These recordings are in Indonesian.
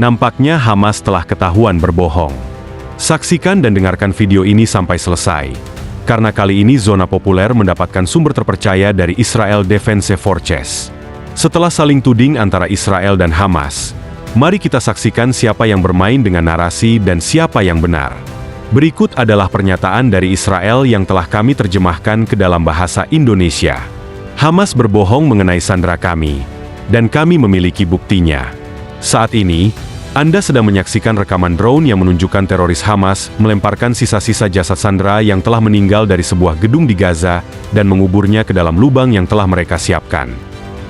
Nampaknya Hamas telah ketahuan berbohong. Saksikan dan dengarkan video ini sampai selesai. Karena kali ini Zona Populer mendapatkan sumber terpercaya dari Israel Defense Forces. Setelah saling tuding antara Israel dan Hamas, mari kita saksikan siapa yang bermain dengan narasi dan siapa yang benar. Berikut adalah pernyataan dari Israel yang telah kami terjemahkan ke dalam bahasa Indonesia. Hamas berbohong mengenai sandera kami, dan kami memiliki buktinya. Saat ini, Anda sedang menyaksikan rekaman drone yang menunjukkan teroris Hamas melemparkan sisa-sisa jasad sandera yang telah meninggal dari sebuah gedung di Gaza dan menguburnya ke dalam lubang yang telah mereka siapkan.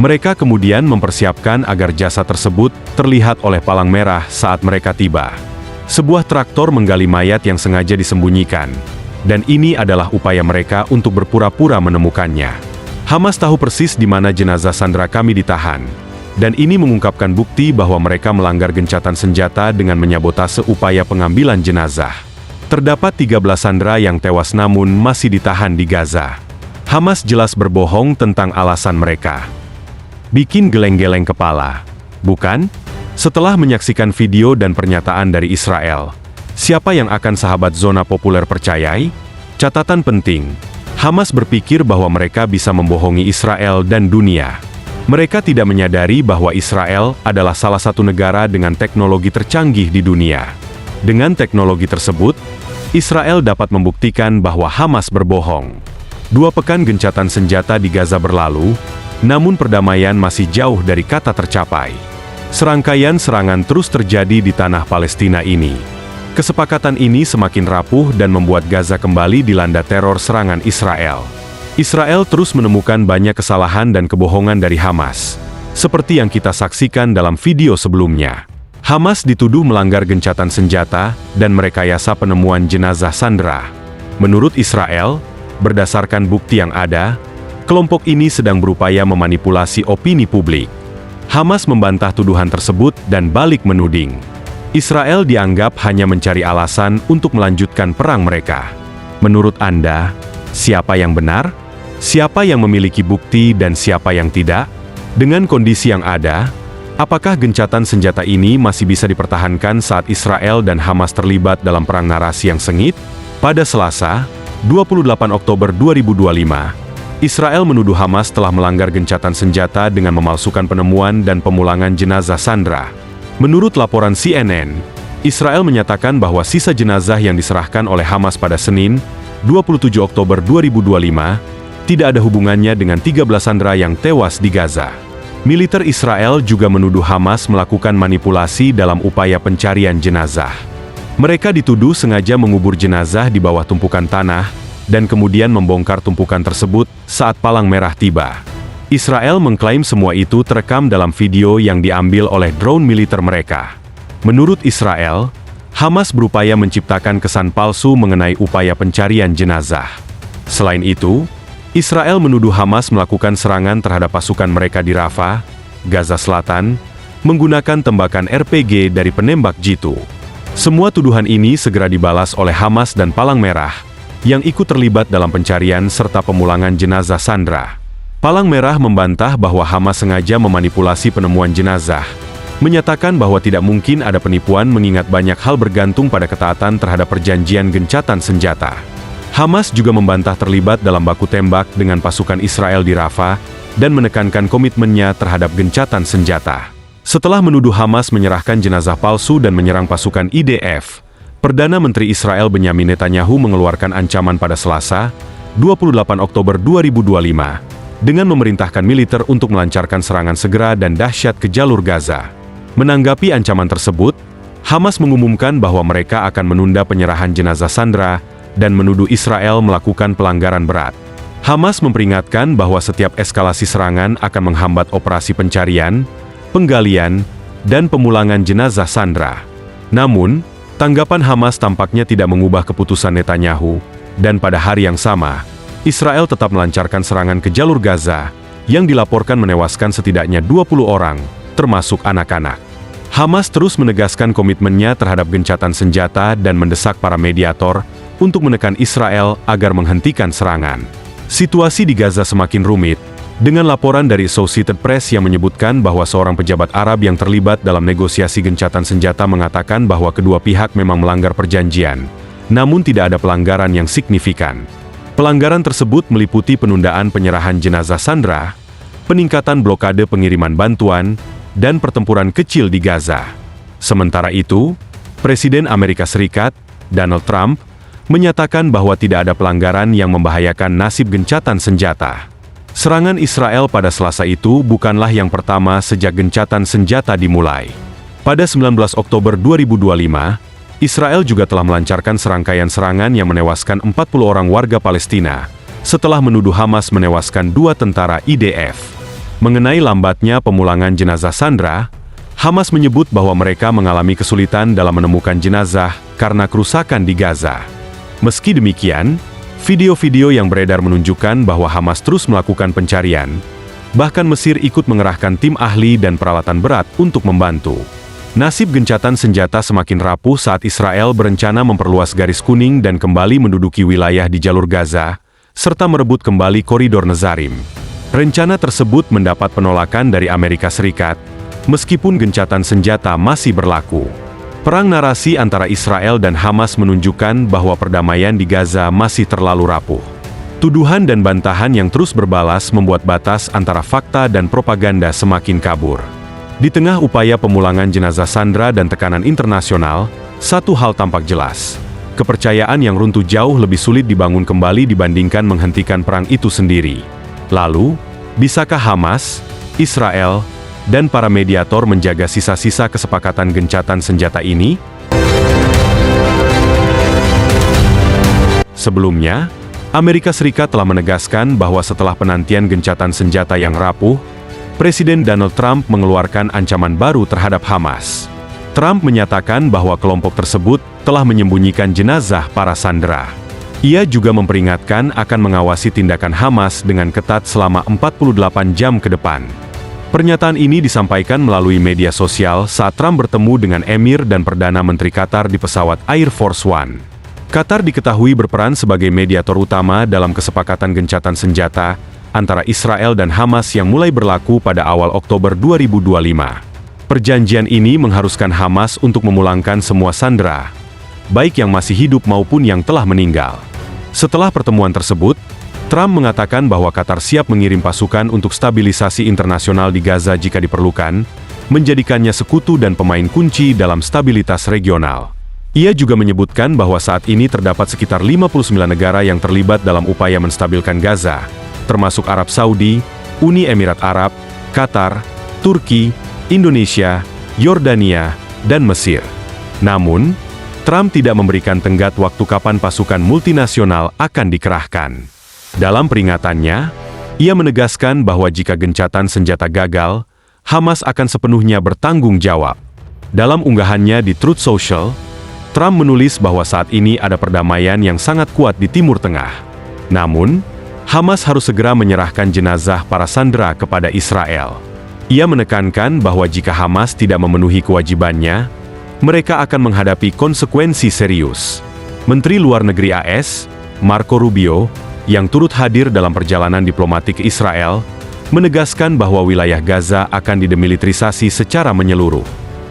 Mereka kemudian mempersiapkan agar jasad tersebut terlihat oleh palang merah saat mereka tiba. Sebuah traktor menggali mayat yang sengaja disembunyikan, dan ini adalah upaya mereka untuk berpura-pura menemukannya. Hamas tahu persis di mana jenazah sandera kami ditahan. Dan ini mengungkapkan bukti bahwa mereka melanggar gencatan senjata dengan menyabotase upaya pengambilan jenazah. Terdapat 13 sandera yang tewas namun masih ditahan di Gaza. Hamas jelas berbohong tentang alasan mereka. Bikin geleng-geleng kepala, bukan? Setelah menyaksikan video dan pernyataan dari Israel, siapa yang akan sahabat Zona Populer percayai? Catatan penting, Hamas berpikir bahwa mereka bisa membohongi Israel dan dunia. Mereka tidak menyadari bahwa Israel adalah salah satu negara dengan teknologi tercanggih di dunia. Dengan teknologi tersebut, Israel dapat membuktikan bahwa Hamas berbohong. 2 pekan gencatan senjata di Gaza berlalu, namun perdamaian masih jauh dari kata tercapai. Serangkaian serangan terus terjadi di tanah Palestina ini. Kesepakatan ini semakin rapuh dan membuat Gaza kembali dilanda teror serangan Israel. Israel terus menemukan banyak kesalahan dan kebohongan dari Hamas. Seperti yang kita saksikan dalam video sebelumnya. Hamas dituduh melanggar gencatan senjata dan merekayasa penemuan jenazah sandera. Menurut Israel, berdasarkan bukti yang ada, kelompok ini sedang berupaya memanipulasi opini publik. Hamas membantah tuduhan tersebut dan balik menuding. Israel dianggap hanya mencari alasan untuk melanjutkan perang mereka. Menurut Anda, siapa yang benar? Siapa yang memiliki bukti dan siapa yang tidak? Dengan kondisi yang ada, apakah gencatan senjata ini masih bisa dipertahankan saat Israel dan Hamas terlibat dalam perang narasi yang sengit? Pada Selasa, 28 Oktober 2025, Israel menuduh Hamas telah melanggar gencatan senjata dengan memalsukan penemuan dan pemulangan jenazah sandera. Menurut laporan CNN, Israel menyatakan bahwa sisa jenazah yang diserahkan oleh Hamas pada Senin, 27 Oktober 2025, tidak ada hubungannya dengan 13 sandera yang tewas di Gaza. Militer Israel juga menuduh Hamas melakukan manipulasi dalam upaya pencarian jenazah. Mereka dituduh sengaja mengubur jenazah di bawah tumpukan tanah, dan kemudian membongkar tumpukan tersebut saat palang merah tiba. Israel mengklaim semua itu terekam dalam video yang diambil oleh drone militer mereka. Menurut Israel, Hamas berupaya menciptakan kesan palsu mengenai upaya pencarian jenazah. Selain itu, Israel menuduh Hamas melakukan serangan terhadap pasukan mereka di Rafah, Gaza Selatan, menggunakan tembakan RPG dari penembak jitu. Semua tuduhan ini segera dibalas oleh Hamas dan Palang Merah, yang ikut terlibat dalam pencarian serta pemulangan jenazah sandera. Palang Merah membantah bahwa Hamas sengaja memanipulasi penemuan jenazah, menyatakan bahwa tidak mungkin ada penipuan mengingat banyak hal bergantung pada ketaatan terhadap perjanjian gencatan senjata. Hamas juga membantah terlibat dalam baku tembak dengan pasukan Israel di Rafah dan menekankan komitmennya terhadap gencatan senjata. Setelah menuduh Hamas menyerahkan jenazah palsu dan menyerang pasukan IDF, Perdana Menteri Israel Benyamin Netanyahu mengeluarkan ancaman pada Selasa, 28 Oktober 2025, dengan memerintahkan militer untuk melancarkan serangan segera dan dahsyat ke jalur Gaza. Menanggapi ancaman tersebut, Hamas mengumumkan bahwa mereka akan menunda penyerahan jenazah sandera dan menuduh Israel melakukan pelanggaran berat. Hamas memperingatkan bahwa setiap eskalasi serangan akan menghambat operasi pencarian, penggalian, dan pemulangan jenazah sandera. Namun, tanggapan Hamas tampaknya tidak mengubah keputusan Netanyahu, dan pada hari yang sama, Israel tetap melancarkan serangan ke jalur Gaza, yang dilaporkan menewaskan setidaknya 20 orang, termasuk anak-anak. Hamas terus menegaskan komitmennya terhadap gencatan senjata dan mendesak para mediator untuk menekan Israel agar menghentikan serangan. Situasi di Gaza semakin rumit, Dengan laporan dari Associated Press yang menyebutkan bahwa seorang pejabat Arab yang terlibat dalam negosiasi gencatan senjata mengatakan bahwa kedua pihak memang melanggar perjanjian, namun tidak ada pelanggaran yang signifikan. Pelanggaran tersebut meliputi penundaan penyerahan jenazah sandera, peningkatan blokade pengiriman bantuan, dan pertempuran kecil di Gaza. Sementara itu, Presiden Amerika Serikat, Donald Trump, menyatakan bahwa tidak ada pelanggaran yang membahayakan nasib gencatan senjata. Serangan Israel pada Selasa itu bukanlah yang pertama sejak gencatan senjata dimulai. Pada 19 Oktober 2025, Israel juga telah melancarkan serangkaian serangan yang menewaskan 40 orang warga Palestina, setelah menuduh Hamas menewaskan 2 tentara IDF. Mengenai lambatnya pemulangan jenazah sandera, Hamas menyebut bahwa mereka mengalami kesulitan dalam menemukan jenazah karena kerusakan di Gaza. Meski demikian, video-video yang beredar menunjukkan bahwa Hamas terus melakukan pencarian. Bahkan Mesir ikut mengerahkan tim ahli dan peralatan berat untuk membantu. Nasib gencatan senjata semakin rapuh saat Israel berencana memperluas garis kuning dan kembali menduduki wilayah di jalur Gaza, serta merebut kembali koridor Nezarim. Rencana tersebut mendapat penolakan dari Amerika Serikat, meskipun gencatan senjata masih berlaku. Perang narasi antara Israel dan Hamas menunjukkan bahwa perdamaian di Gaza masih terlalu rapuh. Tuduhan dan bantahan yang terus berbalas membuat batas antara fakta dan propaganda semakin kabur. Di tengah upaya pemulangan jenazah sandera dan tekanan internasional, satu hal tampak jelas. Kepercayaan yang runtuh jauh lebih sulit dibangun kembali dibandingkan menghentikan perang itu sendiri. Lalu, bisakah Hamas, Israel, dan para mediator menjaga sisa-sisa kesepakatan gencatan senjata ini? Sebelumnya, Amerika Serikat telah menegaskan bahwa setelah penantian gencatan senjata yang rapuh, Presiden Donald Trump mengeluarkan ancaman baru terhadap Hamas. Trump menyatakan bahwa kelompok tersebut telah menyembunyikan jenazah para sandera. Ia juga memperingatkan akan mengawasi tindakan Hamas dengan ketat selama 48 jam ke depan. Pernyataan ini disampaikan melalui media sosial saat Trump bertemu dengan Emir dan Perdana Menteri Qatar di pesawat Air Force One. Qatar diketahui berperan sebagai mediator utama dalam kesepakatan gencatan senjata antara Israel dan Hamas yang mulai berlaku pada awal Oktober 2025. Perjanjian ini mengharuskan Hamas untuk memulangkan semua sandera, baik yang masih hidup maupun yang telah meninggal. Setelah pertemuan tersebut, Trump mengatakan bahwa Qatar siap mengirim pasukan untuk stabilisasi internasional di Gaza jika diperlukan, menjadikannya sekutu dan pemain kunci dalam stabilitas regional. Ia juga menyebutkan bahwa saat ini terdapat sekitar 59 negara yang terlibat dalam upaya menstabilkan Gaza, termasuk Arab Saudi, Uni Emirat Arab, Qatar, Turki, Indonesia, Yordania, dan Mesir. Namun, Trump tidak memberikan tenggat waktu kapan pasukan multinasional akan dikerahkan. Dalam peringatannya, ia menegaskan bahwa jika gencatan senjata gagal, Hamas akan sepenuhnya bertanggung jawab. Dalam unggahannya di Truth Social, Trump menulis bahwa saat ini ada perdamaian yang sangat kuat di Timur Tengah. Namun, Hamas harus segera menyerahkan jenazah para sandera kepada Israel. Ia menekankan bahwa jika Hamas tidak memenuhi kewajibannya, mereka akan menghadapi konsekuensi serius. Menteri Luar Negeri AS, Marco Rubio, yang turut hadir dalam perjalanan diplomatik ke Israel, menegaskan bahwa wilayah Gaza akan didemilitarisasi secara menyeluruh.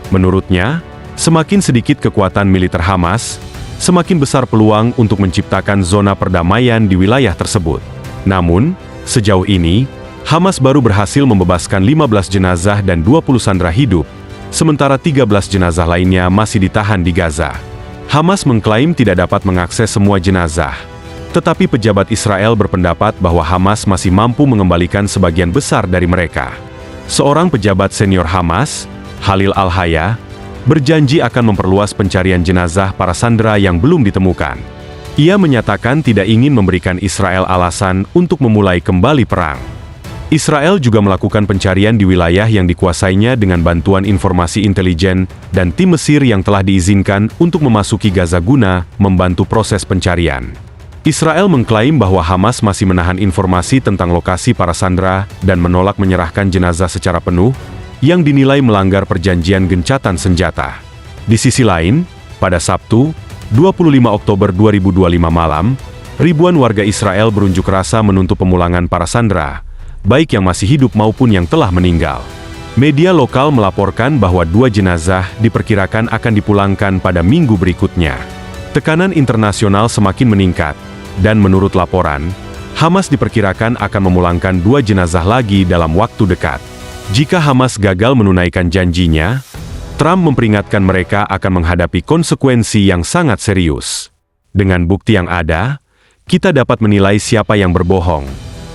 Menurutnya, semakin sedikit kekuatan militer Hamas, semakin besar peluang untuk menciptakan zona perdamaian di wilayah tersebut. Namun, sejauh ini, Hamas baru berhasil membebaskan 15 jenazah dan 20 sandera hidup, sementara 13 jenazah lainnya masih ditahan di Gaza. Hamas mengklaim tidak dapat mengakses semua jenazah. Tetapi pejabat Israel berpendapat bahwa Hamas masih mampu mengembalikan sebagian besar dari mereka. Seorang pejabat senior Hamas, Khalil Al-Haya, berjanji akan memperluas pencarian jenazah para sandera yang belum ditemukan. Ia menyatakan tidak ingin memberikan Israel alasan untuk memulai kembali perang. Israel juga melakukan pencarian di wilayah yang dikuasainya dengan bantuan informasi intelijen dan tim Mesir yang telah diizinkan untuk memasuki Gaza guna membantu proses pencarian. Israel mengklaim bahwa Hamas masih menahan informasi tentang lokasi para sandera dan menolak menyerahkan jenazah secara penuh, yang dinilai melanggar perjanjian gencatan senjata. Di sisi lain, pada Sabtu, 25 Oktober 2025 malam, ribuan warga Israel berunjuk rasa menuntut pemulangan para sandera, baik yang masih hidup maupun yang telah meninggal. Media lokal melaporkan bahwa 2 jenazah diperkirakan akan dipulangkan pada minggu berikutnya. Tekanan internasional semakin meningkat, dan menurut laporan, Hamas diperkirakan akan memulangkan 2 jenazah lagi dalam waktu dekat. Jika Hamas gagal menunaikan janjinya, Trump memperingatkan mereka akan menghadapi konsekuensi yang sangat serius. Dengan bukti yang ada, kita dapat menilai siapa yang berbohong,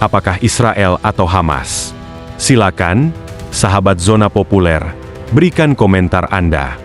apakah Israel atau Hamas. Silakan, sahabat Zona Populer, berikan komentar Anda.